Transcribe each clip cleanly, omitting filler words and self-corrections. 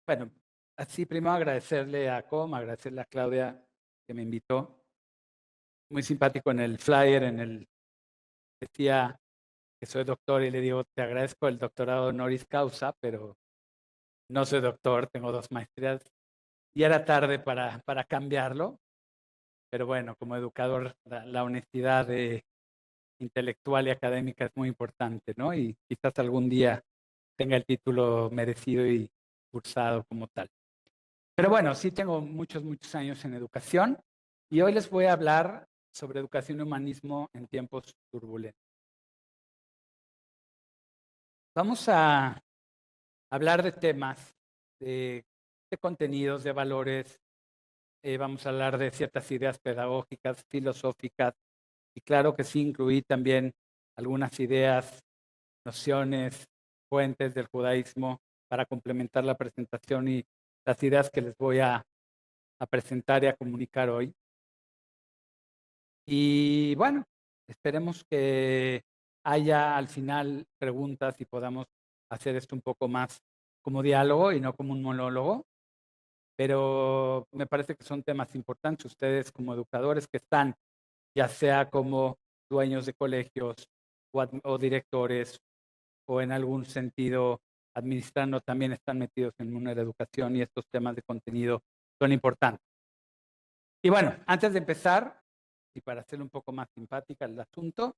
Bueno, así primero agradecerle a agradecerle a Claudia que me invitó. Muy simpático en el flyer, decía que soy doctor y le digo, te agradezco el doctorado honoris causa, pero no soy doctor, tengo 2 maestrías. Y era tarde para cambiarlo, pero bueno, como educador, la honestidad intelectual y académica es muy importante, ¿no? Y quizás algún día tenga el título merecido y cursado como tal. Pero bueno, sí tengo muchos años en educación y hoy les voy a hablar sobre educación y humanismo en tiempos turbulentos. Vamos a hablar de temas, de, de contenidos, de valores, vamos a hablar de ciertas ideas pedagógicas, filosóficas y claro que sí incluí también algunas ideas, nociones, fuentes del judaísmo para complementar la presentación y las ideas que les voy a presentar y a comunicar hoy. Y bueno, esperemos que haya al final preguntas y podamos hacer esto un poco más como diálogo y no como un monólogo, pero me parece que son temas importantes. Ustedes como educadores que están, ya sea como dueños de colegios o directores o en algún sentido administrando, también están metidos en el mundo de la educación y estos temas de contenido son importantes. Y bueno, antes de empezar, y para hacerlo un poco más simpática el asunto,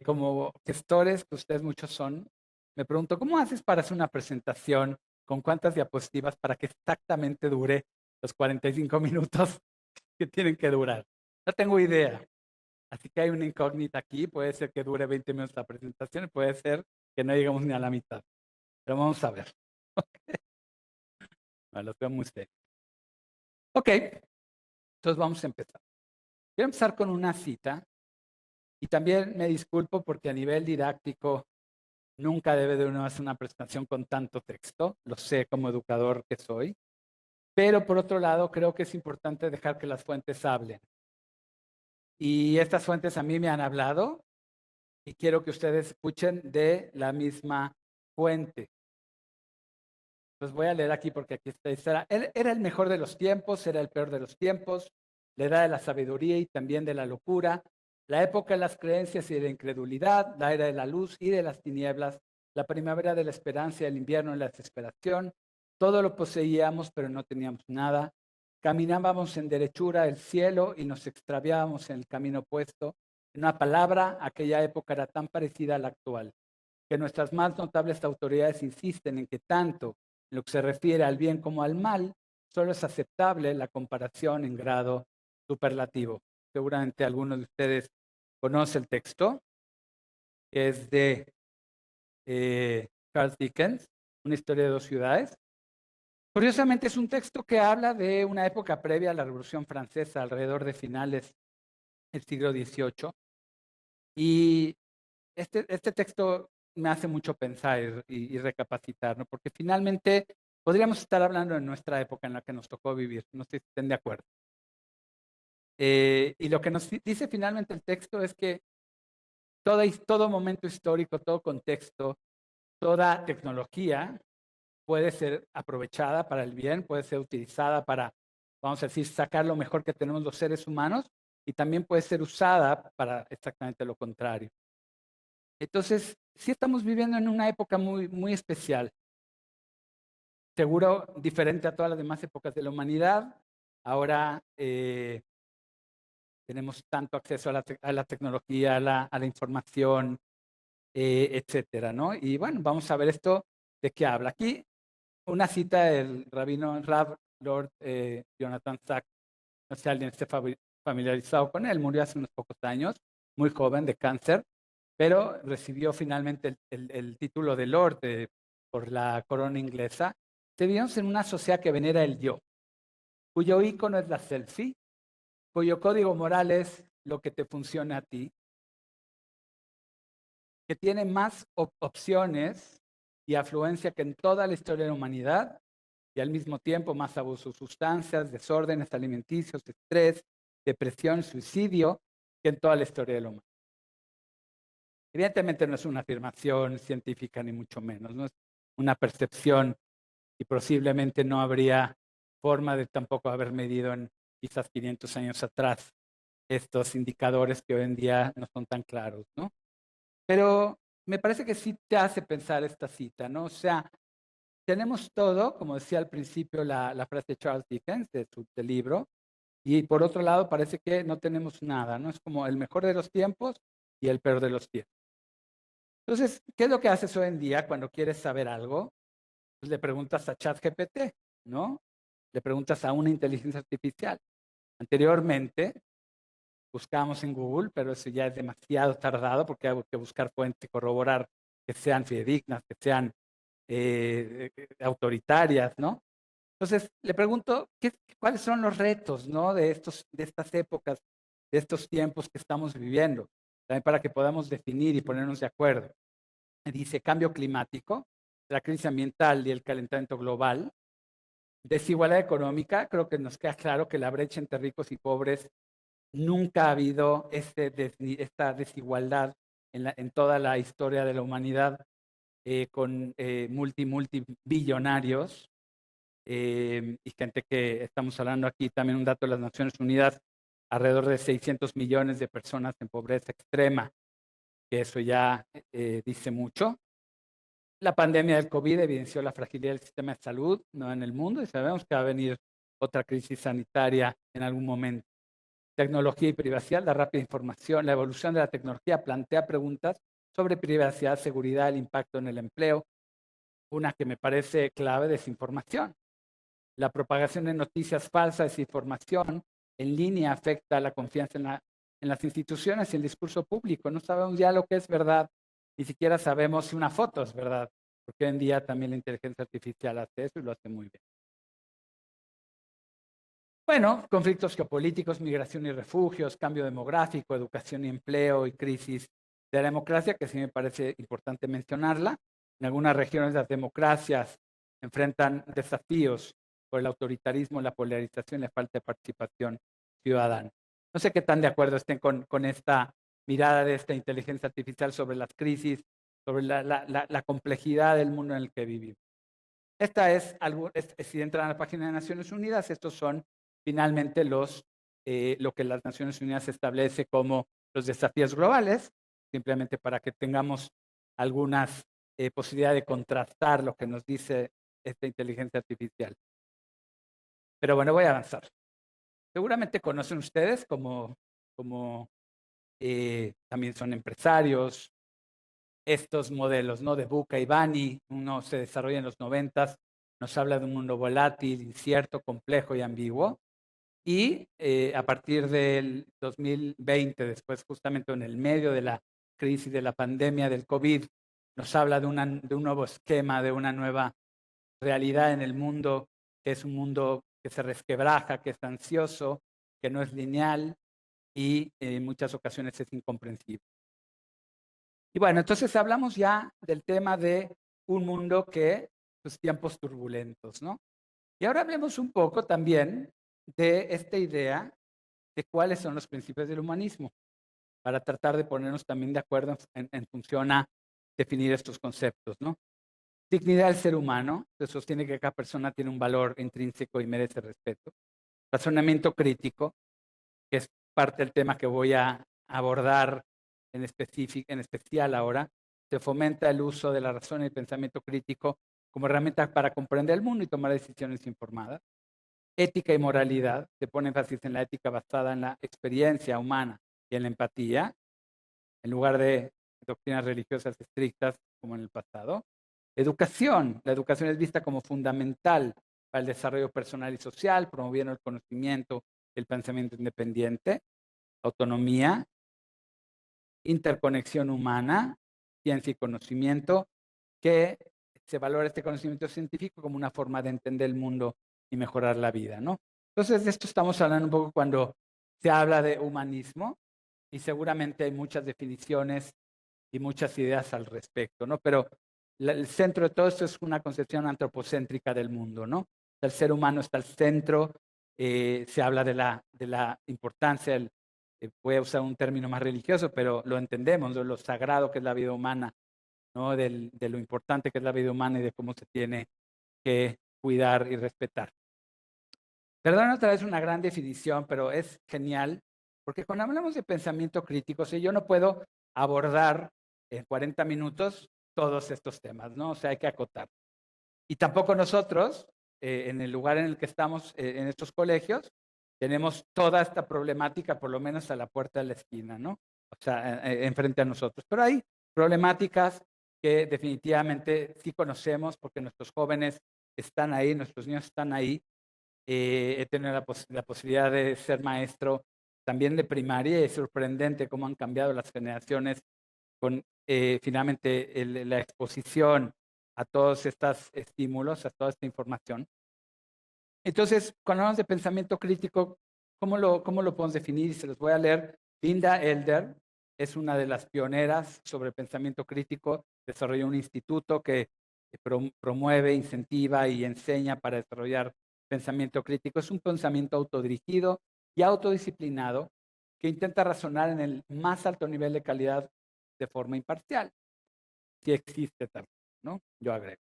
como gestores, que ustedes muchos son, me pregunto, ¿cómo haces para hacer una presentación con cuántas diapositivas para que exactamente dure los 45 minutos que tienen que durar? No tengo idea. Así que hay una incógnita aquí. Puede ser que dure 20 minutos la presentación y puede ser que no llegamos ni a la mitad. Pero vamos a ver. Bueno, los veo muy serios. Ok, entonces vamos a empezar. Quiero empezar con una cita y también me disculpo porque a nivel didáctico nunca debe de uno hacer una presentación con tanto texto, lo sé como educador que soy, pero por otro lado creo que es importante dejar que las fuentes hablen. Y estas fuentes a mí me han hablado y quiero que ustedes escuchen de la misma fuente. Pues voy a leer aquí porque aquí está. Él era el mejor de los tiempos, era el peor de los tiempos, la edad de la sabiduría y también de la locura, la época de las creencias y de la incredulidad, la era de la luz y de las tinieblas, la primavera de la esperanza y el invierno de la desesperación. Todo lo poseíamos, pero no teníamos nada. Caminábamos en derechura el cielo y nos extraviábamos en el camino opuesto. En una palabra, aquella época era tan parecida a la actual, que nuestras más notables autoridades insisten en que tanto en lo que se refiere al bien como al mal, solo es aceptable la comparación en grado superlativo. Seguramente algunos de ustedes conocen el texto, que es de Charles Dickens, Una historia de 2 ciudades. Curiosamente es un texto que habla de una época previa a la Revolución Francesa, alrededor de finales del siglo XVIII. Y este texto me hace mucho pensar y recapacitar, ¿no? Porque finalmente podríamos estar hablando de nuestra época en la que nos tocó vivir, no sé si estén de acuerdo. Y lo que nos dice finalmente el texto es que todo momento histórico, todo contexto, toda tecnología puede ser aprovechada para el bien, puede ser utilizada para, vamos a decir, sacar lo mejor que tenemos los seres humanos y también puede ser usada para exactamente lo contrario. Entonces, sí estamos viviendo en una época muy especial, seguro diferente a todas las demás épocas de la humanidad. Ahora tenemos tanto acceso a la tecnología, a la información, etcétera, ¿no? Y bueno, vamos a ver esto de qué habla. Aquí una cita del rabino Rav Lord Jonathan Sacks. No sé si alguien esté familiarizado con él, murió hace unos pocos años, muy joven de cáncer, pero recibió finalmente el título de Lord por la corona inglesa. Vivimos en una sociedad que venera el yo, cuyo ícono es la selfie, cuyo código moral es lo que te funciona a ti, que tiene más opciones y afluencia que en toda la historia de la humanidad y al mismo tiempo más abuso de sustancias, desórdenes alimenticios, estrés, depresión, suicidio que en toda la historia de la humanidad. Evidentemente no es una afirmación científica ni mucho menos, no es una percepción y posiblemente no habría forma de tampoco haber medido en quizás 500 años atrás estos indicadores que hoy en día no son tan claros, ¿no? Pero me parece que sí te hace pensar esta cita, ¿no? O sea, tenemos todo, como decía al principio la frase de Charles Dickens del libro, y por otro lado parece que no tenemos nada, ¿no? Es como el mejor de los tiempos y el peor de los tiempos. Entonces, ¿qué es lo que haces hoy en día cuando quieres saber algo? Pues le preguntas a ChatGPT, ¿no? Le preguntas a una inteligencia artificial. Anteriormente buscábamos en Google, pero eso ya es demasiado tardado porque hay que buscar fuentes y corroborar que sean fidedignas, que sean autoritarias, ¿no? Entonces, le pregunto, ¿cuáles son los retos, ¿no? de estas épocas, de estos tiempos que estamos viviendo? También para que podamos definir y ponernos de acuerdo. Me dice cambio climático, la crisis ambiental y el calentamiento global, desigualdad económica. Creo que nos queda claro que la brecha entre ricos y pobres, nunca ha habido esta desigualdad en toda la historia de la humanidad, con multibillonarios y gente que estamos hablando aquí, también un dato de las Naciones Unidas, alrededor de 600 millones de personas en pobreza extrema, que eso ya dice mucho. La pandemia del COVID evidenció la fragilidad del sistema de salud, ¿no? En el mundo, y sabemos que va a venir otra crisis sanitaria en algún momento. Tecnología y privacidad, la rápida información, la evolución de la tecnología plantea preguntas sobre privacidad, seguridad, el impacto en el empleo. Una que me parece clave, desinformación. La propagación de noticias falsas, desinformación en línea afecta la confianza en las instituciones y el discurso público. No sabemos ya lo que es verdad, ni siquiera sabemos si una foto es verdad, porque hoy en día también la inteligencia artificial hace eso y lo hace muy bien. Bueno, conflictos geopolíticos, migración y refugios, cambio demográfico, educación y empleo y crisis de la democracia, que sí me parece importante mencionarla. En algunas regiones las democracias enfrentan desafíos por el autoritarismo, la polarización y la falta de participación ciudadana. No sé qué tan de acuerdo estén con esta mirada de esta inteligencia artificial sobre las crisis, sobre la complejidad del mundo en el que vivimos. Esta es algo, si entran a la página de Naciones Unidas, estos son finalmente lo que las Naciones Unidas establece como los desafíos globales, simplemente para que tengamos algunas posibilidad de contrastar lo que nos dice esta inteligencia artificial. Pero bueno, voy a avanzar. Seguramente conocen ustedes como también son empresarios, estos modelos, ¿no? De Buca y Bani, uno se desarrolla en los 90, nos habla de un mundo volátil, incierto, complejo y ambiguo. Y a partir del 2020, después justamente en el medio de la crisis de la pandemia del COVID, nos habla de un nuevo esquema, de una nueva realidad en el mundo, que es un mundo que se resquebraja, que es ansioso, que no es lineal y en muchas ocasiones es incomprensible. Y bueno, entonces hablamos ya del tema de un mundo que, pues tiempos turbulentos, ¿no? Y ahora hablemos un poco también de esta idea de cuáles son los principios del humanismo, para tratar de ponernos también de acuerdo en función a definir estos conceptos, ¿no? Dignidad del ser humano, se sostiene que cada persona tiene un valor intrínseco y merece respeto. Razonamiento crítico, que es parte del tema que voy a abordar en especial ahora. Se fomenta el uso de la razón y el pensamiento crítico como herramienta para comprender el mundo y tomar decisiones informadas. Ética y moralidad, se pone énfasis en la ética basada en la experiencia humana y en la empatía, en lugar de doctrinas religiosas estrictas como en el pasado. Educación, la educación es vista como fundamental para el desarrollo personal y social, promoviendo el conocimiento y el pensamiento independiente. Autonomía, interconexión humana, ciencia y conocimiento, que se valora este conocimiento científico como una forma de entender el mundo y mejorar la vida, ¿no? Entonces, de esto estamos hablando un poco cuando se habla de humanismo y seguramente hay muchas definiciones y muchas ideas al respecto, ¿no? Pero el centro de todo esto es una concepción antropocéntrica del mundo, ¿no? El ser humano está al centro, se habla de la importancia, voy a usar un término más religioso, pero lo entendemos, de lo sagrado que es la vida humana, ¿no? De lo importante que es la vida humana y de cómo se tiene que cuidar y respetar. Perdón, otra vez una gran definición, pero es genial, porque cuando hablamos de pensamiento crítico, si yo no puedo abordar en 40 minutos todos estos temas, ¿no? O sea, hay que acotar. Y tampoco nosotros, en el lugar en el que estamos, en estos colegios, tenemos toda esta problemática, por lo menos a la puerta de la esquina, ¿no? O sea, enfrente a nosotros. Pero hay problemáticas que definitivamente sí conocemos porque nuestros jóvenes están ahí, nuestros niños están ahí. He tenido la posibilidad de ser maestro también de primaria y es sorprendente cómo han cambiado las generaciones con finalmente la exposición a todos estos estímulos, a toda esta información. Entonces, cuando hablamos de pensamiento crítico, cómo lo podemos definir? Se los voy a leer. Linda Elder es una de las pioneras sobre pensamiento crítico. Desarrolló un instituto que promueve, incentiva y enseña para desarrollar pensamiento crítico. Es un pensamiento autodirigido y autodisciplinado que intenta razonar en el más alto nivel de calidad de forma imparcial. Si existe tal, ¿no? Yo agrego.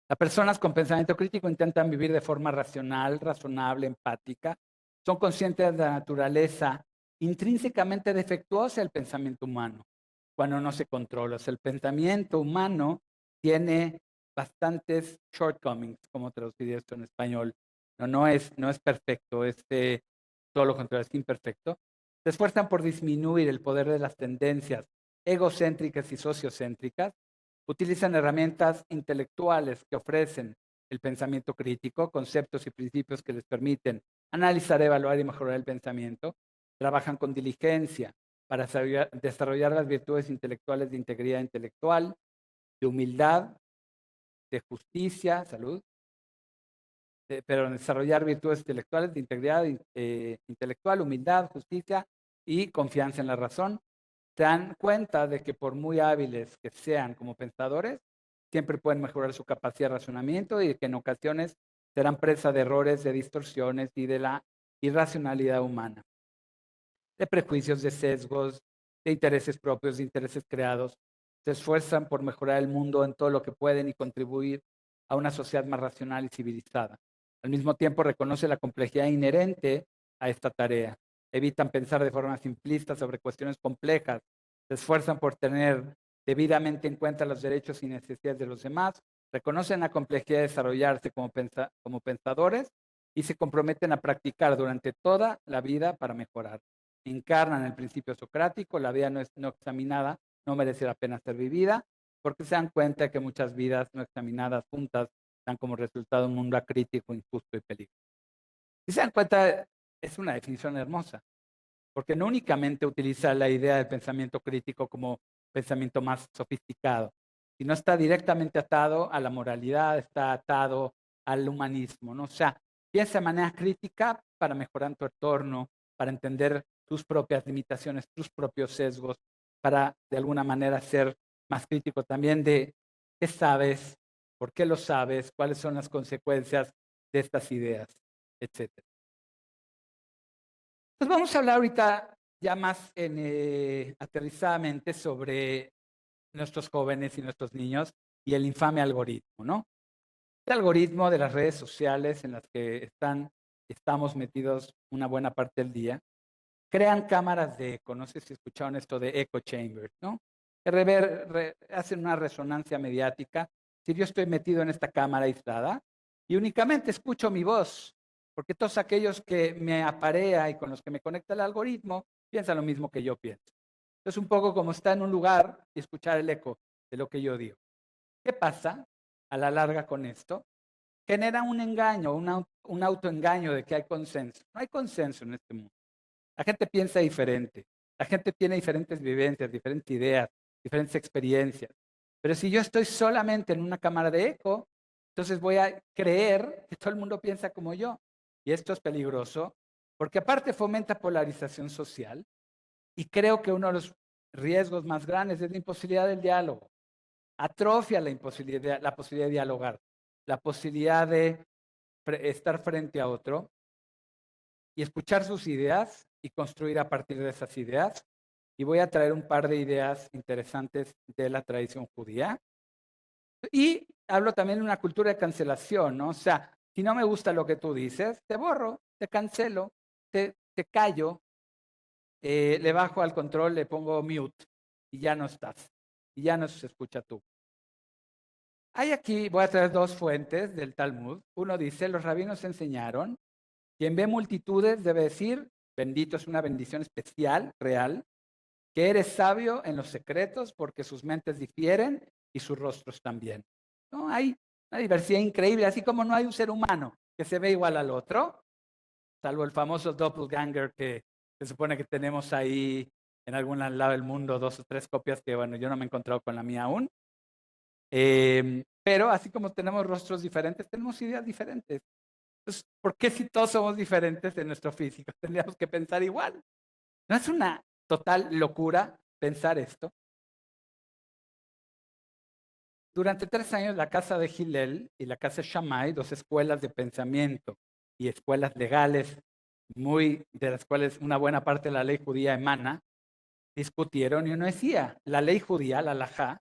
Las personas con pensamiento crítico intentan vivir de forma racional, razonable, empática. Son conscientes de la naturaleza intrínsecamente defectuosa del pensamiento humano cuando no se controla. O sea, el pensamiento humano tiene bastantes shortcomings, como traducir esto en español. No es perfecto, todo lo contrario, es imperfecto. Se esfuerzan por disminuir el poder de las tendencias egocéntricas y sociocéntricas. Utilizan herramientas intelectuales que ofrecen el pensamiento crítico, conceptos y principios que les permiten analizar, evaluar y mejorar el pensamiento. Trabajan con diligencia para desarrollar las virtudes intelectuales de integridad intelectual, de humildad, de justicia, salud, pero desarrollar virtudes intelectuales de integridad intelectual, humildad, justicia y confianza en la razón. Se dan cuenta de que por muy hábiles que sean como pensadores, siempre pueden mejorar su capacidad de razonamiento y que en ocasiones serán presa de errores, de distorsiones y de la irracionalidad humana, de prejuicios, de sesgos, de intereses propios, de intereses creados. Se esfuerzan por mejorar el mundo en todo lo que pueden y contribuir a una sociedad más racional y civilizada. Al mismo tiempo reconoce la complejidad inherente a esta tarea. Evitan pensar de forma simplista sobre cuestiones complejas. Se esfuerzan por tener debidamente en cuenta los derechos y necesidades de los demás. Reconocen la complejidad de desarrollarse como pensadores y se comprometen a practicar durante toda la vida para mejorar. Encarnan el principio socrático, la vida no examinada no merece la pena ser vivida, porque se dan cuenta de que muchas vidas no examinadas juntas dan como resultado un mundo acrítico, injusto y peligroso. Y se dan cuenta, es una definición hermosa, porque no únicamente utiliza la idea del pensamiento crítico como pensamiento más sofisticado, sino está directamente atado a la moralidad, está atado al humanismo, ¿no? O sea, piensa de manera crítica para mejorar tu entorno, para entender tus propias limitaciones, tus propios sesgos, para de alguna manera ser más crítico también de qué sabes, por qué lo sabes, cuáles son las consecuencias de estas ideas, etcétera. Pues vamos a hablar ahorita ya más aterrizadamente sobre nuestros jóvenes y nuestros niños y el infame algoritmo, ¿no? El algoritmo de las redes sociales en las que estamos metidos una buena parte del día, crean cámaras de eco, no sé si escucharon esto de echo chambers, ¿no? Que hacen una resonancia mediática. Si yo estoy metido en esta cámara aislada y únicamente escucho mi voz, porque todos aquellos que me aparea y con los que me conecta el algoritmo piensan lo mismo que yo pienso. Es un poco como estar en un lugar y escuchar el eco de lo que yo digo. ¿Qué pasa a la larga con esto? Genera un engaño, un autoengaño de que hay consenso. No hay consenso en este mundo. La gente piensa diferente. La gente tiene diferentes vivencias, diferentes ideas, diferentes experiencias. Pero si yo estoy solamente en una cámara de eco, entonces voy a creer que todo el mundo piensa como yo. Y esto es peligroso porque aparte fomenta polarización social y creo que uno de los riesgos más grandes es la imposibilidad del diálogo. Atrofia la posibilidad de dialogar, la posibilidad de estar frente a otro y escuchar sus ideas y construir a partir de esas ideas. Y voy a traer un par de ideas interesantes de la tradición judía Y hablo también de una cultura de cancelación, ¿no? O sea, si no me gusta lo que tú dices, te borro, te cancelo, te callo, le bajo al control, le pongo mute y ya no estás. Y ya no se escucha tú. Hay aquí, voy a traer dos fuentes del Talmud. Uno dice, los rabinos enseñaron, quien ve multitudes debe decir, bendito es una bendición especial, real, que eres sabio en los secretos porque sus mentes difieren y sus rostros también. ¿No? Hay una diversidad increíble, así como no hay un ser humano que se ve igual al otro, salvo el famoso doppelganger que se supone que tenemos ahí en algún lado del mundo, 2 o 3 copias que, bueno, yo no me he encontrado con la mía aún. Pero así como tenemos rostros diferentes, tenemos ideas diferentes. Entonces, ¿por qué si todos somos diferentes en nuestro físico? Tendríamos que pensar igual. ¿No es una total locura pensar esto? Durante 3 años, la casa de Hillel y la casa de Shammai, dos escuelas de pensamiento y escuelas legales, de las cuales una buena parte de la ley judía emana, discutieron y uno decía, la ley judía, la halajá,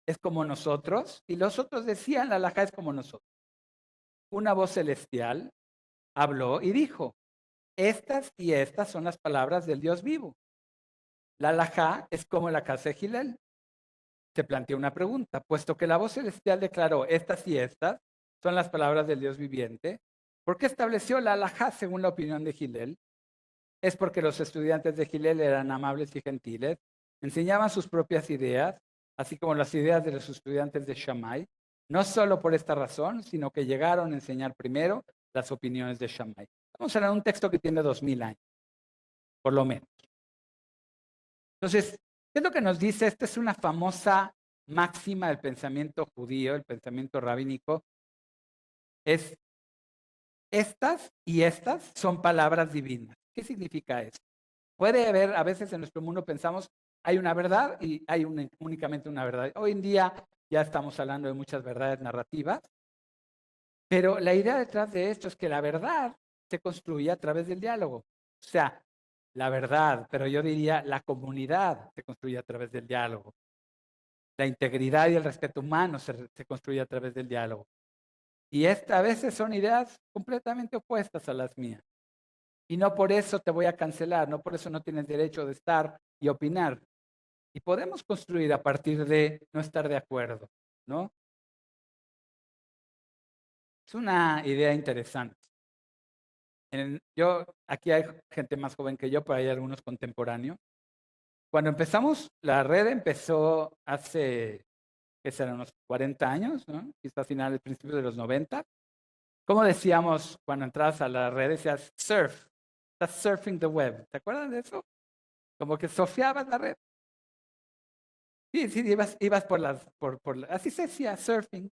es como nosotros, y los otros decían, la halajá es como nosotros. Una voz celestial habló y dijo, estas y estas son las palabras del Dios vivo. La halajá es como la casa de Hillel. Se planteó una pregunta, puesto que la voz celestial declaró estas y estas son las palabras del Dios viviente, ¿por qué estableció la halajá según la opinión de Hillel? Es porque los estudiantes de Hillel eran amables y gentiles, enseñaban sus propias ideas, así como las ideas de los estudiantes de Shammai, no solo por esta razón, sino que llegaron a enseñar primero las opiniones de Shammai. Vamos a hablar de un texto que tiene 2000 años, por lo menos. Entonces, ¿qué es lo que nos dice? Esta es una famosa máxima del pensamiento judío, el pensamiento rabínico. Es estas y estas son palabras divinas. ¿Qué significa eso? Puede haber, a veces en nuestro mundo pensamos, hay una verdad y hay únicamente una verdad. Hoy en día ya estamos hablando de muchas verdades narrativas, pero la idea detrás de esto es que la verdad se construye a través del diálogo. O sea, la verdad, pero yo diría la comunidad se construye a través del diálogo. La integridad y el respeto humano se construye a través del diálogo. Y a veces son ideas completamente opuestas a las mías. Y no por eso te voy a cancelar, no por eso no tienes derecho de estar y opinar. Y podemos construir a partir de no estar de acuerdo, ¿no? Es una idea interesante. Aquí hay gente más joven que yo, pero hay algunos contemporáneos. Cuando empezamos, la red empezó hace, ¿qué serán? Unos 40 años, ¿no? Quizás a finales, principios de los 90. ¿Cómo decíamos cuando entrabas a la red? Decías surf, estás surfing the web. ¿Te acuerdas de eso? Como que surfeabas la red. Sí, sí, ibas así se decía, surfing.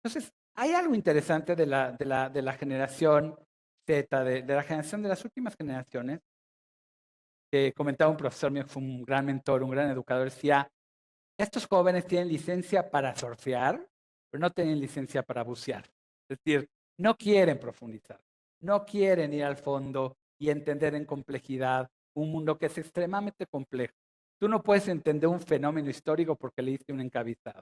Entonces, hay algo interesante de la generación Z, de la generación de las últimas generaciones, que comentaba un profesor mío que fue un gran mentor, un gran educador, decía, estos jóvenes tienen licencia para surfear, pero no tienen licencia para bucear. Es decir, no quieren profundizar, no quieren ir al fondo y entender en complejidad un mundo que es extremadamente complejo. Tú no puedes entender un fenómeno histórico porque leíste un encabezado.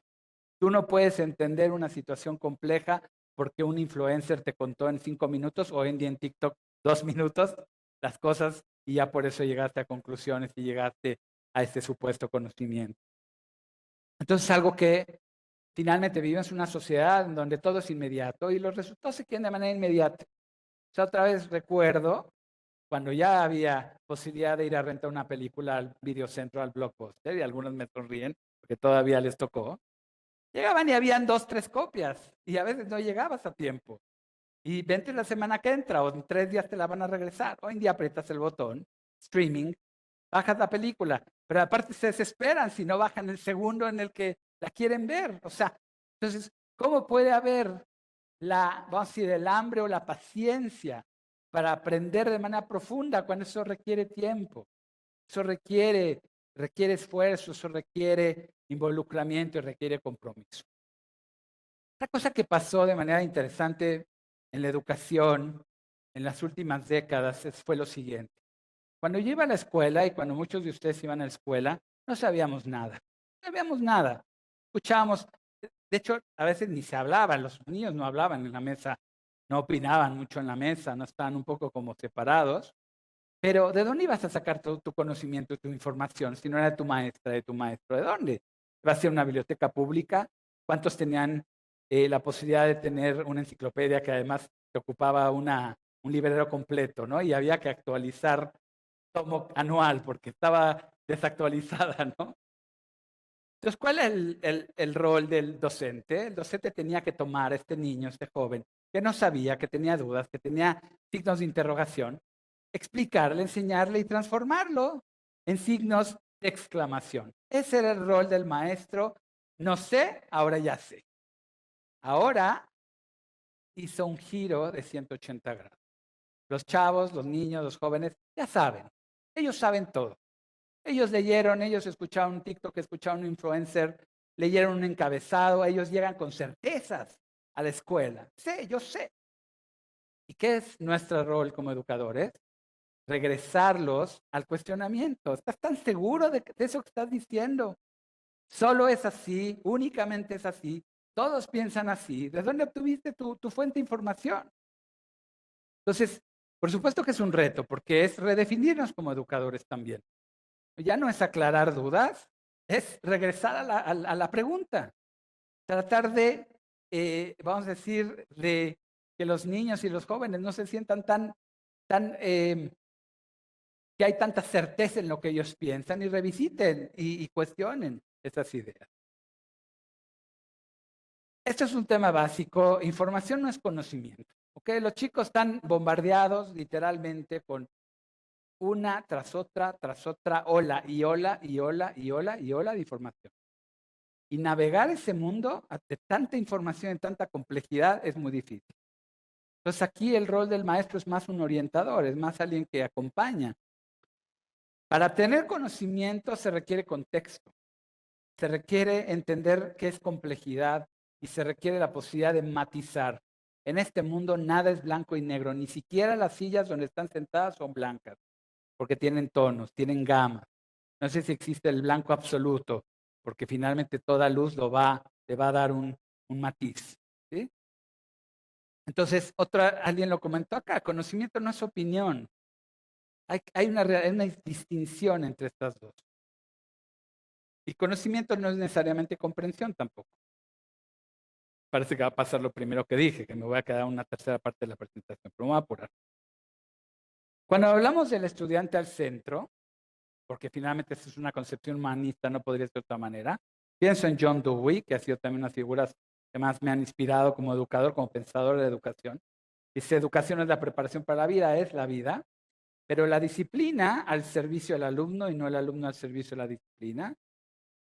Tú no puedes entender una situación compleja porque un influencer te contó en 5 minutos o hoy en día en TikTok 2 minutos las cosas y ya por eso llegaste a conclusiones y llegaste a este supuesto conocimiento. Entonces, algo que finalmente vivimos en una sociedad en donde todo es inmediato y los resultados se quieren de manera inmediata. O sea, otra vez recuerdo cuando ya había posibilidad de ir a rentar una película al Videocentro, al Blockbuster, y algunos me sonríen porque todavía les tocó. Llegaban y habían 2, 3 copias y a veces no llegabas a tiempo. Y vente la semana que entra o en 3 días te la van a regresar. Hoy en día aprietas el botón, streaming, bajas la película, pero aparte se desesperan si no bajan el segundo en el que la quieren ver. O sea, entonces, ¿cómo puede haber vamos a decir, el hambre o la paciencia para aprender de manera profunda cuando eso requiere tiempo? Eso requiere esfuerzo, eso requiere involucramiento y requiere compromiso. Otra cosa que pasó de manera interesante en la educación en las últimas décadas fue lo siguiente. Cuando yo iba a la escuela y cuando muchos de ustedes iban a la escuela, no sabíamos nada. No sabíamos nada. Escuchábamos, De hecho, a veces ni se hablaban, los niños no hablaban en la mesa, no opinaban mucho en la mesa, no estaban un poco como separados. Pero ¿de dónde ibas a sacar todo tu conocimiento, tu información, si no era de tu maestra, de tu maestro? ¿De dónde? ¿Ibas a ir a una biblioteca pública? ¿Cuántos tenían la posibilidad de tener una enciclopedia que además te ocupaba un librero completo, ¿no? Y había que actualizar tomo anual porque estaba desactualizada, ¿no? Entonces, ¿cuál es el rol del docente? El docente tenía que tomar a este niño, este joven, que no sabía, que tenía dudas, que tenía signos de interrogación, explicarle, enseñarle y transformarlo en signos de exclamación. Ese era el rol del maestro. No sé, ahora ya sé. Ahora hizo un giro de 180 grados. Los chavos, los niños, los jóvenes, ya saben. Ellos saben todo. Ellos leyeron, ellos escucharon un TikTok, escucharon un influencer, leyeron un encabezado, ellos llegan con certezas a la escuela. Sí, yo sé. ¿Y qué es nuestro rol como educadores? Regresarlos al cuestionamiento. ¿Estás tan seguro de eso que estás diciendo? Solo es así, únicamente es así. Todos piensan así. ¿De dónde obtuviste tu fuente de información? Entonces, por supuesto que es un reto, porque es redefinirnos como educadores también. Ya no es aclarar dudas, es regresar a la pregunta. Tratar de, vamos a decir, de que los niños y los jóvenes no se sientan que hay tanta certeza en lo que ellos piensan y revisiten y cuestionen esas ideas. Esto es un tema básico. Información no es conocimiento. ¿Okay? Los chicos están bombardeados literalmente con una tras otra, ola y ola y ola y ola y ola de información. Y navegar ese mundo de tanta información y tanta complejidad es muy difícil. Entonces aquí el rol del maestro es más un orientador, es más alguien que acompaña. Para tener conocimiento se requiere contexto, se requiere entender qué es complejidad y se requiere la posibilidad de matizar. En este mundo nada es blanco y negro, ni siquiera las sillas donde están sentadas son blancas, porque tienen tonos, tienen gamas. No sé si existe el blanco absoluto, porque finalmente toda luz le va a dar un matiz. ¿Sí? Entonces, alguien lo comentó acá, conocimiento no es opinión. Hay una distinción entre estas dos. Y conocimiento no es necesariamente comprensión tampoco. Parece que va a pasar lo primero que dije, que me voy a quedar una tercera parte de la presentación, pero me voy a apurar. Cuando hablamos del estudiante al centro, porque finalmente esa es una concepción humanista, no podría ser de otra manera, pienso en John Dewey, que ha sido también una de las figuras que más me han inspirado como educador, como pensador de educación. Dice, educación es la preparación para la vida, es la vida, pero la disciplina al servicio del alumno y no el alumno al servicio de la disciplina.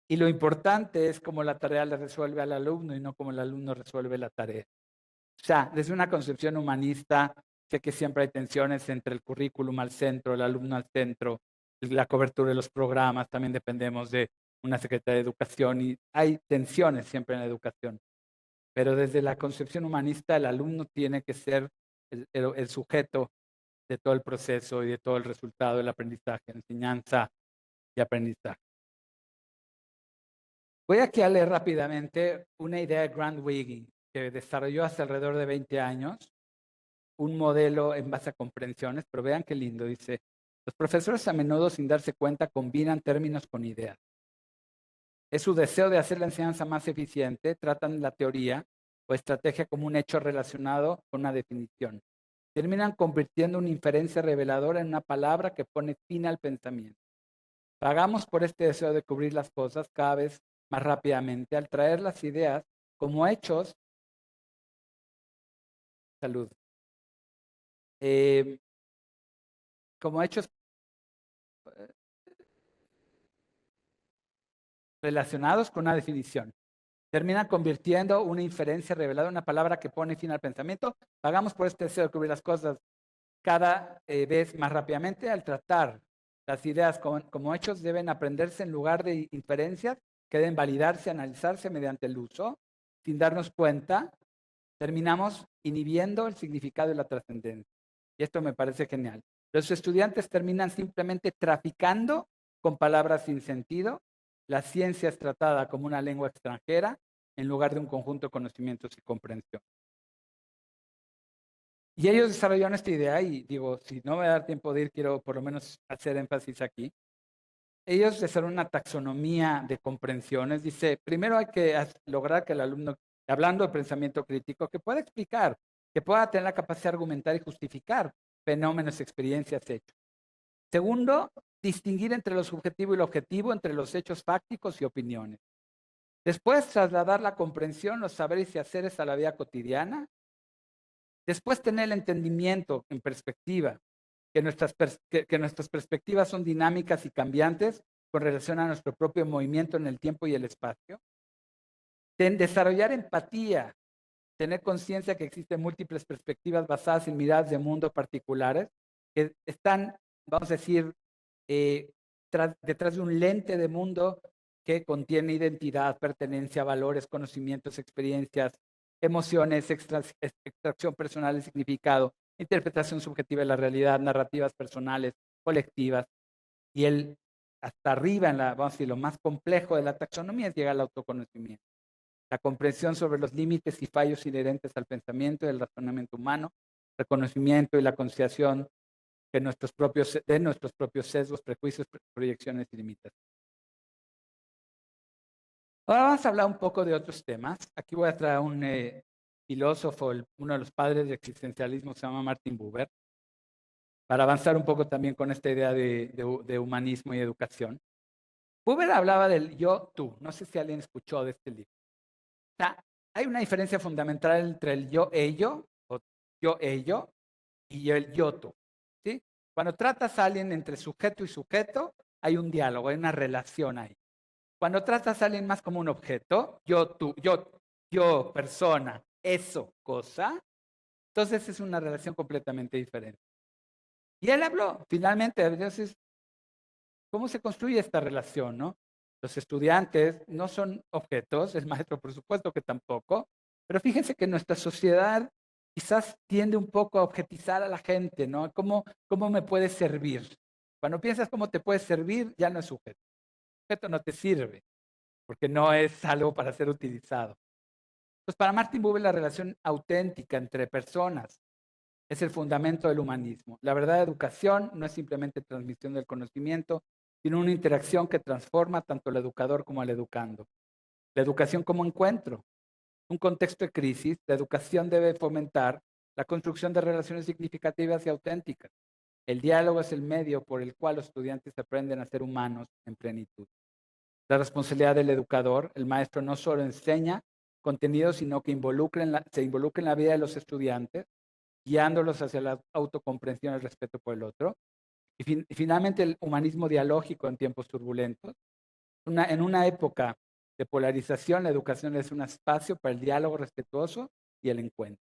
Y lo importante es cómo la tarea le resuelve al alumno y no cómo el alumno resuelve la tarea. O sea, desde una concepción humanista, sé que siempre hay tensiones entre el currículum al centro, el alumno al centro, la cobertura de los programas, también dependemos de una Secretaría de Educación y hay tensiones siempre en la educación. Pero desde la concepción humanista, el alumno tiene que ser el sujeto de todo el proceso y de todo el resultado del aprendizaje, enseñanza y aprendizaje. Voy aquí a leer rápidamente una idea de Grant Wiggin, que desarrolló hace alrededor de 20 años, un modelo en base a comprensiones, pero vean qué lindo, dice, los profesores a menudo sin darse cuenta combinan términos con ideas. Es su deseo de hacer la enseñanza más eficiente, tratan la teoría o estrategia como un hecho relacionado con una definición. Terminan convirtiendo una inferencia reveladora en una palabra que pone fin al pensamiento. Pagamos por este deseo de cubrir las cosas cada vez más rápidamente al traer las ideas como hechos, salud, como hechos relacionados con una definición. Termina convirtiendo una inferencia revelada en una palabra que pone fin al pensamiento. Pagamos por este deseo de cubrir las cosas cada vez más rápidamente al tratar las ideas como hechos deben aprenderse en lugar de inferencias que deben validarse, analizarse mediante el uso. Sin darnos cuenta, terminamos inhibiendo el significado y la trascendencia. Y esto me parece genial. Los estudiantes terminan simplemente traficando con palabras sin sentido. La ciencia es tratada como una lengua extranjera en lugar de un conjunto de conocimientos y comprensión. Y ellos desarrollaron esta idea y digo, si no me va a dar tiempo de ir, quiero por lo menos hacer énfasis aquí. Ellos desarrollaron una taxonomía de comprensiones. Dice, primero hay que lograr que el alumno, hablando de pensamiento crítico, que pueda explicar, que pueda tener la capacidad de argumentar y justificar fenómenos, experiencias, hechos. Segundo, distinguir entre lo subjetivo y lo objetivo, entre los hechos fácticos y opiniones. Después, trasladar la comprensión, los saberes y haceres a la vida cotidiana. Después, tener el entendimiento en perspectiva, que nuestras perspectivas son dinámicas y cambiantes con relación a nuestro propio movimiento en el tiempo y el espacio. Desarrollar empatía, tener conciencia que existen múltiples perspectivas basadas en miradas de mundo particulares, que están, vamos a decir, detrás de un lente de mundo que contiene identidad, pertenencia, valores, conocimientos, experiencias, emociones, extracción personal de significado, interpretación subjetiva de la realidad, narrativas personales, colectivas. Y hasta arriba, vamos a decir, lo más complejo de la taxonomía es llegar al autoconocimiento. La comprensión sobre los límites y fallos inherentes al pensamiento y al razonamiento humano, reconocimiento y la concienciación de nuestros propios sesgos, prejuicios, proyecciones y limitaciones. Ahora vamos a hablar un poco de otros temas. Aquí voy a traer un filósofo, uno de los padres del existencialismo, se llama Martin Buber, para avanzar un poco también con esta idea de humanismo y educación. Buber hablaba del yo-tú. No sé si alguien escuchó de este libro. O sea, hay una diferencia fundamental entre el yo-ello o yo-ello y el yo-tú. ¿Sí? Cuando tratas a alguien entre sujeto y sujeto, hay un diálogo, hay una relación ahí. Cuando tratas a alguien más como un objeto, yo, persona, eso, cosa, entonces es una relación completamente diferente. Y él habló, finalmente, entonces, ¿cómo se construye esta relación, no? Los estudiantes no son objetos, el maestro por supuesto que tampoco, pero fíjense que nuestra sociedad quizás tiende un poco a objetizar a la gente, ¿no? ¿Cómo me puede servir? Cuando piensas cómo te puede servir, ya no es sujeto. El sujeto no te sirve, porque no es algo para ser utilizado. Pues para Martin Buber la relación auténtica entre personas es el fundamento del humanismo. La verdadera educación no es simplemente transmisión del conocimiento, sino una interacción que transforma tanto al educador como al educando. La educación como encuentro. En un contexto de crisis, la educación debe fomentar la construcción de relaciones significativas y auténticas. El diálogo es el medio por el cual los estudiantes aprenden a ser humanos en plenitud. La responsabilidad del educador, el maestro no solo enseña contenido, sino que se involucra en la vida de los estudiantes, guiándolos hacia la autocomprensión y el respeto por el otro. Y finalmente el humanismo dialógico en tiempos turbulentos. En una época de polarización, la educación es un espacio para el diálogo respetuoso y el encuentro.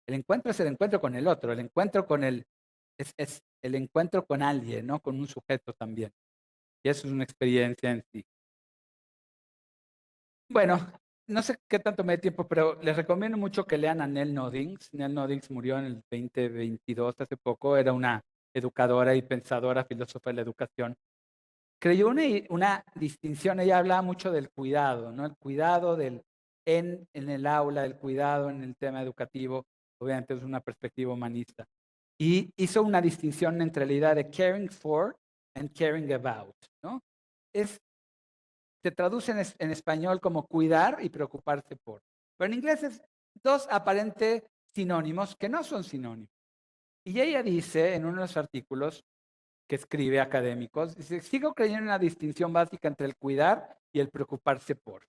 El encuentro es el encuentro con el otro, el encuentro con es el encuentro con alguien, ¿no? Con un sujeto también. Y eso es una experiencia en sí. Bueno, no sé qué tanto me dé tiempo, pero les recomiendo mucho que lean a Nell Noddings. Nell Noddings murió en el 2022, hace poco. Era una educadora y pensadora, filósofa de la educación. Creyó una distinción, ella hablaba mucho del cuidado, ¿no? El cuidado en el aula, el cuidado en el tema educativo, obviamente es una perspectiva humanista. Y hizo una distinción entre la idea de caring for and caring about, ¿no? Se traduce en español como cuidar y preocuparse por. Pero en inglés es dos aparentes sinónimos que no son sinónimos. Y ella dice en uno de los artículos que escribe académicos, dice, sigo creyendo en una distinción básica entre el cuidar y el preocuparse por,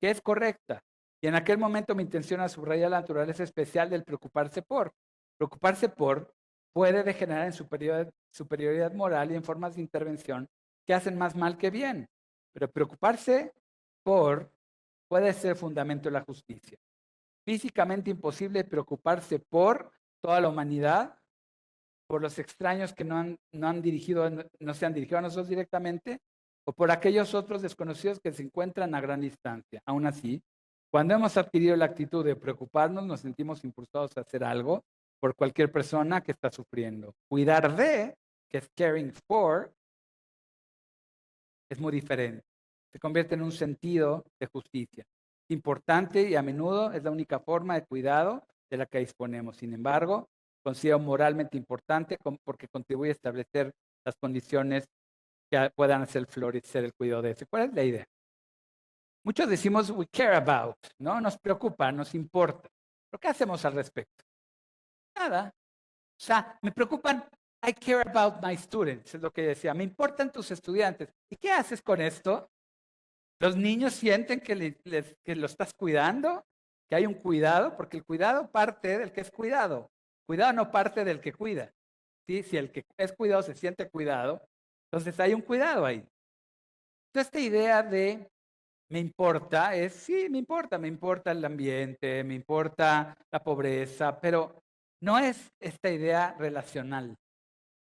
que es correcta. Y en aquel momento mi intención era subrayar la naturaleza especial del preocuparse por. Preocuparse por puede degenerar en superioridad moral y en formas de intervención que hacen más mal que bien. Pero preocuparse por puede ser fundamento de la justicia. Físicamente imposible preocuparse por toda la humanidad, por los extraños que no se han dirigido a nosotros directamente, o por aquellos otros desconocidos que se encuentran a gran distancia. Aún así, cuando hemos adquirido la actitud de preocuparnos, nos sentimos impulsados a hacer algo por cualquier persona que está sufriendo. Cuidar de, que es caring for, es muy diferente. se convierte en un sentido de justicia. Es importante y a menudo es la única forma de cuidado de la que disponemos. Sin embargo, considero moralmente importante porque contribuye a establecer las condiciones que puedan hacer florecer el cuidado de eso. ¿Cuál es la idea? Muchos decimos we care about, ¿no? Nos preocupa, nos importa. ¿Pero qué hacemos al respecto? Nada. O sea, me preocupan, I care about my students, es lo que decía. Me importan tus estudiantes. ¿Y qué haces con esto? Los niños sienten que lo estás cuidando, que hay un cuidado, porque el cuidado parte del que es cuidado. Cuidado no parte del que cuida. ¿Sí? Si el que es cuidado se siente cuidado, entonces hay un cuidado ahí. Entonces, esta idea de me importa es, sí, me importa el ambiente, me importa la pobreza, pero no es esta idea relacional.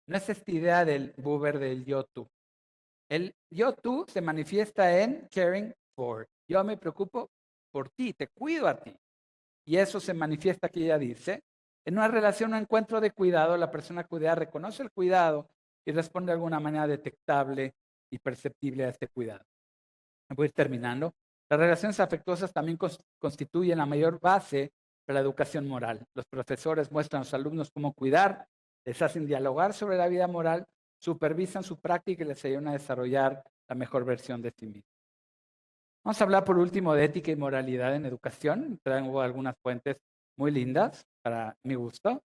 No es esta idea del Buber del yo-tú. El yo-tú se manifiesta en caring for. Yo me preocupo por ti, te cuido a ti. Y eso se manifiesta, aquí ella dice, en una relación o encuentro de cuidado, la persona cuidada reconoce el cuidado y responde de alguna manera detectable y perceptible a este cuidado. Voy a ir terminando. Las relaciones afectuosas también constituyen la mayor base de la educación moral. Los profesores muestran a los alumnos cómo cuidar, les hacen dialogar sobre la vida moral, supervisan su práctica y les ayudan a desarrollar la mejor versión de sí mismos. Vamos a hablar por último de ética y moralidad en educación. Traigo algunas fuentes muy lindas para mi gusto.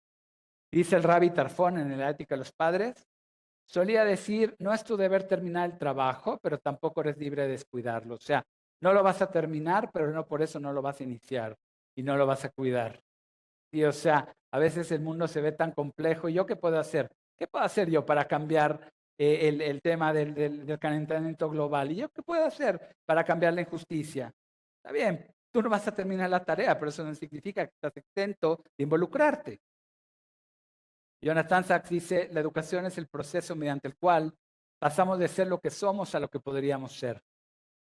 Dice el Rabbi Tarfón en la ética de los padres, solía decir, no es tu deber terminar el trabajo, pero tampoco eres libre de descuidarlo. O sea, no lo vas a terminar, pero no por eso no lo vas a iniciar y no lo vas a cuidar. Y o sea, a veces el mundo se ve tan complejo. ¿Yo qué puedo hacer? ¿Qué puedo hacer yo para cambiar el tema del calentamiento global? ¿Y yo qué puedo hacer para cambiar la injusticia? Está bien, tú no vas a terminar la tarea, pero eso no significa que estás exento de involucrarte. Jonathan Sachs dice, la educación es el proceso mediante el cual pasamos de ser lo que somos a lo que podríamos ser.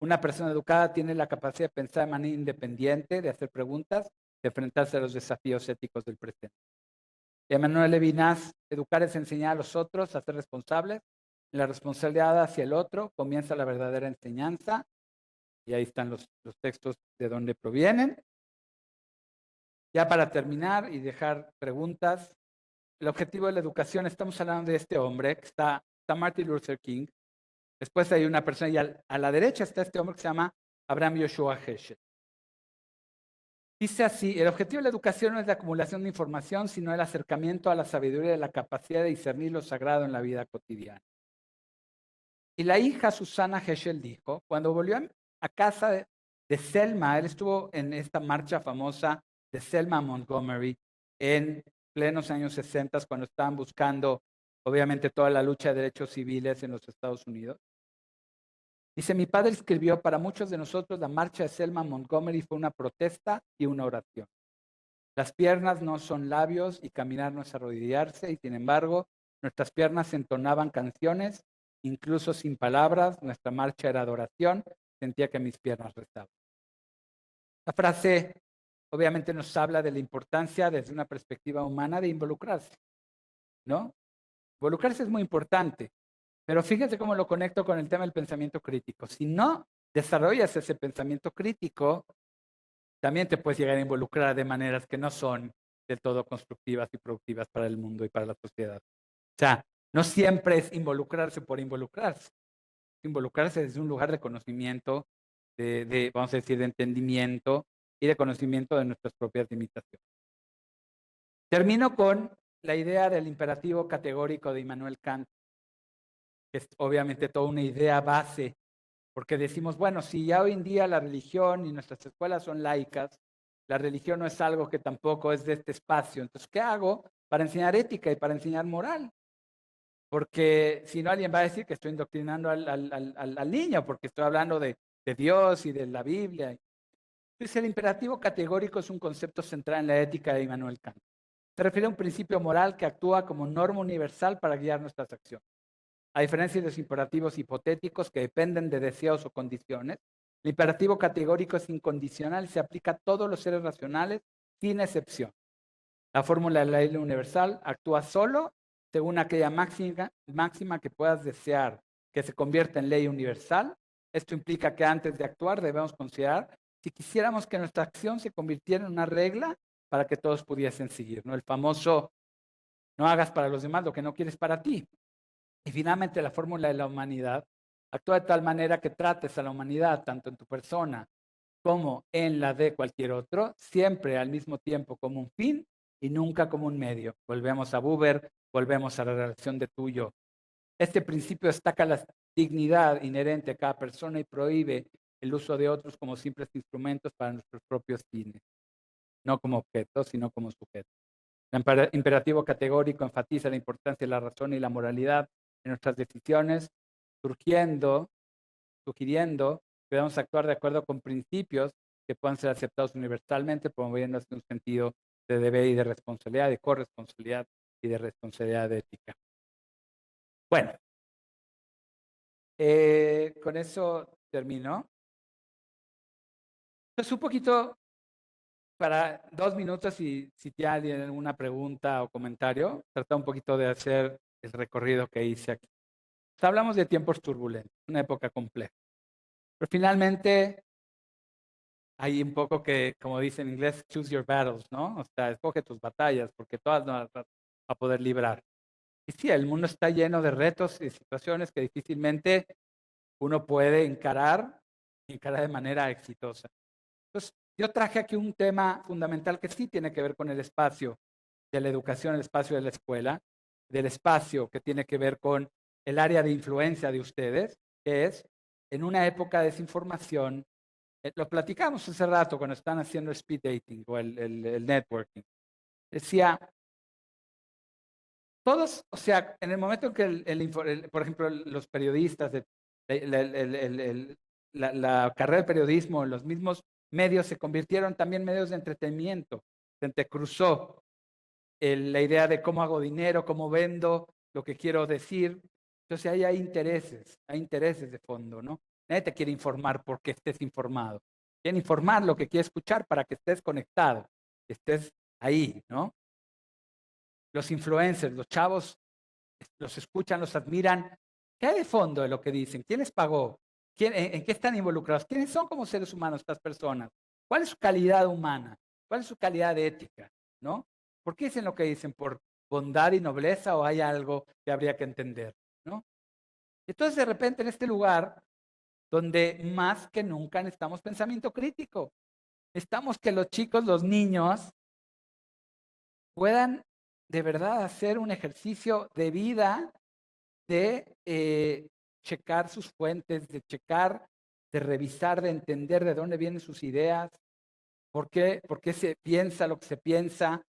Una persona educada tiene la capacidad de pensar de manera independiente, de hacer preguntas, de enfrentarse a los desafíos éticos del presente. Emmanuel Levinas, educar es enseñar a los otros a ser responsables. En la responsabilidad hacia el otro comienza la verdadera enseñanza. Y ahí están los textos de donde provienen. Ya para terminar y dejar preguntas, el objetivo de la educación, estamos hablando de este hombre, que está Martin Luther King. Después hay una persona y a la derecha está este hombre que se llama Abraham Joshua Heschel. Dice así, el objetivo de la educación no es la acumulación de información, sino el acercamiento a la sabiduría y la capacidad de discernir lo sagrado en la vida cotidiana. Y la hija Susana Heschel dijo, cuando volvió a casa de Selma, él estuvo en esta marcha famosa de Selma Montgomery en plenos años 60, cuando estaban buscando, obviamente, toda la lucha de derechos civiles en los Estados Unidos. Dice, mi padre escribió, para muchos de nosotros la marcha de Selma Montgomery fue una protesta y una oración. Las piernas no son labios y caminar no es arrodillarse, y sin embargo, nuestras piernas entonaban canciones, incluso sin palabras, nuestra marcha era adoración, sentía que mis piernas rezaban. La frase obviamente nos habla de la importancia desde una perspectiva humana de involucrarse, ¿no? Involucrarse es muy importante, pero fíjense cómo lo conecto con el tema del pensamiento crítico. Si no desarrollas ese pensamiento crítico, también te puedes llegar a involucrar de maneras que no son del todo constructivas y productivas para el mundo y para la sociedad. O sea, no siempre es involucrarse por involucrarse. Involucrarse desde un lugar de conocimiento, vamos a decir, de entendimiento y de conocimiento de nuestras propias limitaciones. Termino con la idea del imperativo categórico de Immanuel Kant, que es obviamente toda una idea base, porque decimos, bueno, si ya hoy en día la religión y nuestras escuelas son laicas, la religión no es algo que tampoco es de este espacio. Entonces, ¿qué hago para enseñar ética y para enseñar moral? Porque si no, alguien va a decir que estoy indoctrinando al niño, porque estoy hablando de Dios y de la Biblia. Entonces, el imperativo categórico es un concepto central en la ética de Immanuel Kant. Se refiere a un principio moral que actúa como norma universal para guiar nuestras acciones. A diferencia de los imperativos hipotéticos que dependen de deseos o condiciones, el imperativo categórico es incondicional y se aplica a todos los seres racionales sin excepción. La fórmula de la ley universal actúa solo según aquella máxima que puedas desear que se convierta en ley universal Esto implica que antes de actuar debemos considerar si quisiéramos que nuestra acción se convirtiera en una regla para que todos pudiesen seguir, ¿no? El famoso, no hagas para los demás lo que no quieres para ti. Y finalmente la fórmula de la humanidad actúa de tal manera que trates a la humanidad, tanto en tu persona como en la de cualquier otro, siempre al mismo tiempo como un fin y nunca como un medio. Volvemos a Buber, volvemos a la relación de tú y yo. Este principio destaca la dignidad inherente a cada persona y prohíbe el uso de otros como simples instrumentos para nuestros propios fines, no como objetos, sino como sujetos. El imperativo categórico enfatiza la importancia de la razón y la moralidad en nuestras decisiones, sugiriendo que debemos actuar de acuerdo con principios que puedan ser aceptados universalmente, promoviendo un sentido de deber y de responsabilidad, de corresponsabilidad y de responsabilidad ética. Bueno, con eso termino. Entonces, un poquito para 2 minutos, si tiene alguien alguna pregunta o comentario, trata un poquito de hacer el recorrido que hice aquí. Entonces, hablamos de tiempos turbulentos, una época compleja. Pero finalmente hay un poco que, como dice en inglés, choose your battles, ¿no? O sea, escoge tus batallas, porque todas no las vas a poder librar. Y sí, el mundo está lleno de retos y situaciones que difícilmente uno puede encarar de manera exitosa. Entonces, yo traje aquí un tema fundamental que sí tiene que ver con el espacio de la educación, el espacio de la escuela, del espacio que tiene que ver con el área de influencia de ustedes, que es en una época de desinformación. Lo platicamos hace rato cuando están haciendo el speed dating o el networking. Decía, todos, o sea, en el momento en que por ejemplo, los periodistas, la carrera de periodismo, los mismos medios se convirtieron también en medios de entretenimiento. Se entrecruzó la idea de cómo hago dinero, cómo vendo, lo que quiero decir. Entonces ahí hay intereses de fondo, ¿no? Nadie te quiere informar porque estés informado. Quieren informar lo que quieres escuchar para que estés conectado, que estés ahí, ¿no? Los influencers, los chavos los escuchan, los admiran. ¿Qué hay de fondo de lo que dicen? ¿Quién les pagó? ¿En qué están involucrados? ¿Quiénes son como seres humanos estas personas? ¿Cuál es su calidad humana? ¿Cuál es su calidad ética? ¿No? ¿Por qué dicen lo que dicen? ¿Por bondad y nobleza o hay algo que habría que entender? ¿No? Entonces, de repente, en este lugar, donde más que nunca necesitamos pensamiento crítico, necesitamos que los chicos, los niños, puedan de verdad hacer un ejercicio de vida de checar sus fuentes, de checar, de revisar, de entender de dónde vienen sus ideas, por qué se piensa lo que se piensa,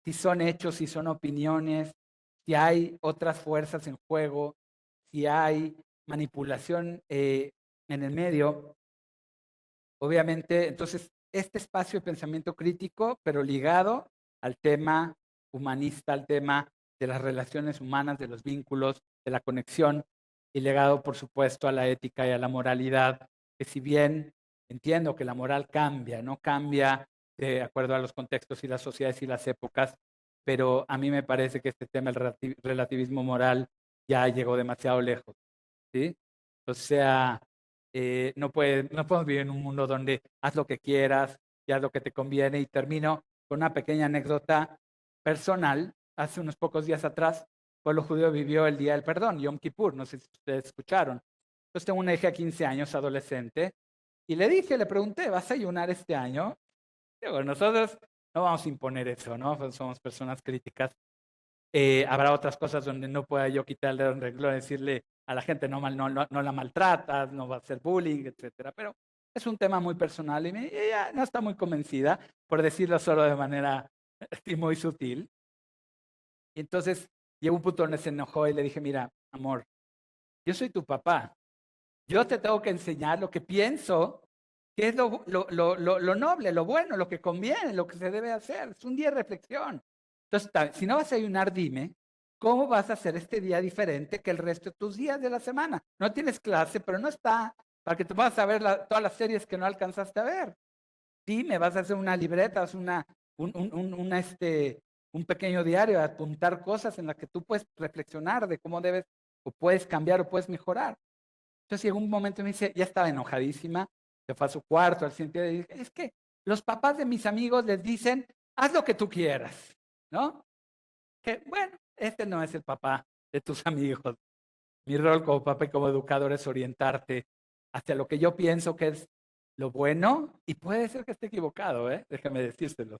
si son hechos, si son opiniones, si hay otras fuerzas en juego, si hay manipulación en el medio. Obviamente, entonces, este espacio de pensamiento crítico, pero ligado al tema humanista, al tema de las relaciones humanas, de los vínculos, de la conexión, y legado, por supuesto, a la ética y a la moralidad, que si bien entiendo que la moral cambia, no cambia de acuerdo a los contextos y las sociedades y las épocas, pero a mí me parece que este tema del relativismo moral ya llegó demasiado lejos, ¿sí? O sea, no podemos vivir en un mundo donde haz lo que quieras y haz lo que te conviene. Y termino con una pequeña anécdota personal. Hace unos pocos días atrás, el pueblo judío vivió el Día del Perdón, Yom Kippur, no sé si ustedes escucharon. Entonces tengo una hija de 15 años, adolescente, y le pregunté, ¿vas a ayunar este año? Digo, nosotros no vamos a imponer eso, ¿no? Pues somos personas críticas. Habrá otras cosas donde no pueda yo quitarle un renglón, decirle a la gente no la maltratas, no va a hacer bullying, etcétera. Pero es un tema muy personal y ella no está muy convencida, por decirlo solo de manera muy sutil. Y entonces llegó un punto donde se enojó y le dije, mira, amor, yo soy tu papá. Yo te tengo que enseñar lo que pienso, que es lo noble, lo bueno, lo que conviene, lo que se debe hacer. Es un día de reflexión. Entonces, si no vas a ayunar, dime, ¿cómo vas a hacer este día diferente que el resto de tus días de la semana? No tienes clase, pero no está para que te vas a ver todas las series que no alcanzaste a ver. Dime, vas a hacer una libreta, un pequeño diario, apuntar cosas en las que tú puedes reflexionar de cómo debes o puedes cambiar o puedes mejorar. Entonces llegó un momento y me dice, ya estaba enojadísima, se fue a su cuarto al siguiente día y dije, es que los papás de mis amigos les dicen, haz lo que tú quieras, ¿no? Que bueno, este no es el papá de tus amigos. Mi rol como papá y como educador es orientarte hacia lo que yo pienso que es lo bueno, y puede ser que esté equivocado, déjame decírselo.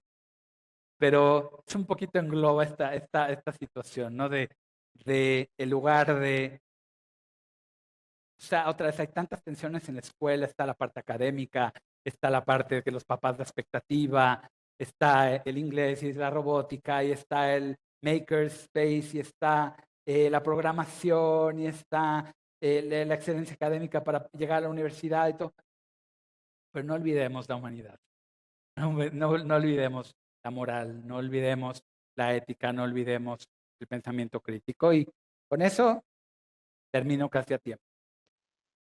Pero es un poquito engloba esta situación, ¿no? De el lugar de, o sea, otra vez hay tantas tensiones en la escuela, está la parte académica, está la parte de que los papás la expectativa, está el inglés y la robótica, y está el makerspace, y está la programación, y está la excelencia académica para llegar a la universidad y todo. Pero no olvidemos la humanidad, no olvidemos la moral, no olvidemos la ética, no olvidemos el pensamiento crítico. Y con eso termino casi a tiempo.